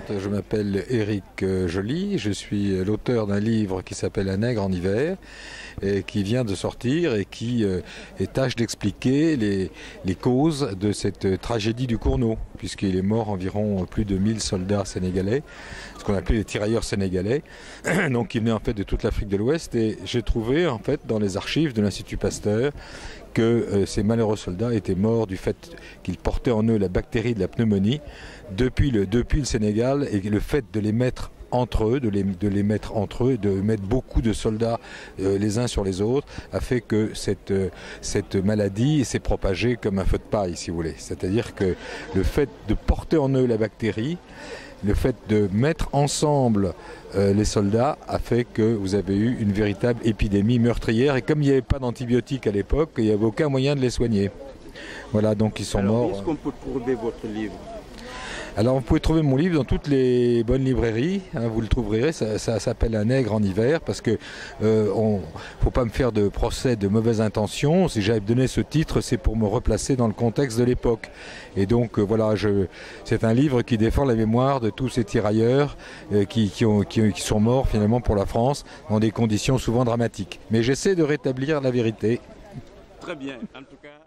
Je m'appelle Éric Joly, je suis l'auteur d'un livre qui s'appelle Un nègre en hiver et qui vient de sortir et qui tâche d'expliquer les causes de cette tragédie du Cournot, puisqu'il est mort environ plus de 1000 soldats sénégalais, ce qu'on appelait les tirailleurs sénégalais, donc ils venaient en fait de toute l'Afrique de l'Ouest, et j'ai trouvé en fait dans les archives de l'Institut Pasteur que ces malheureux soldats étaient morts du fait qu'ils portaient en eux la bactérie de la pneumonie depuis le Sénégal, et le fait de les mettre entre eux, de mettre beaucoup de soldats les uns sur les autres, a fait que cette maladie s'est propagée comme un feu de paille, si vous voulez. C'est-à-dire que le fait de porter en eux la bactérie, le fait de mettre ensemble les soldats a fait que vous avez eu une véritable épidémie meurtrière, et comme il n'y avait pas d'antibiotiques à l'époque, il n'y avait aucun moyen de les soigner. Voilà, donc ils sont morts. Est-ce qu'on peut trouver votre livre ? Alors vous pouvez trouver mon livre dans toutes les bonnes librairies, hein, vous le trouverez, ça s'appelle Un nègre en hiver, parce que faut pas me faire de procès de mauvaise intention. Si j'avais donné ce titre, c'est pour me replacer dans le contexte de l'époque. Et donc voilà, c'est un livre qui défend la mémoire de tous ces tirailleurs qui sont morts finalement pour la France dans des conditions souvent dramatiques. Mais j'essaie de rétablir la vérité. Très bien, en tout cas.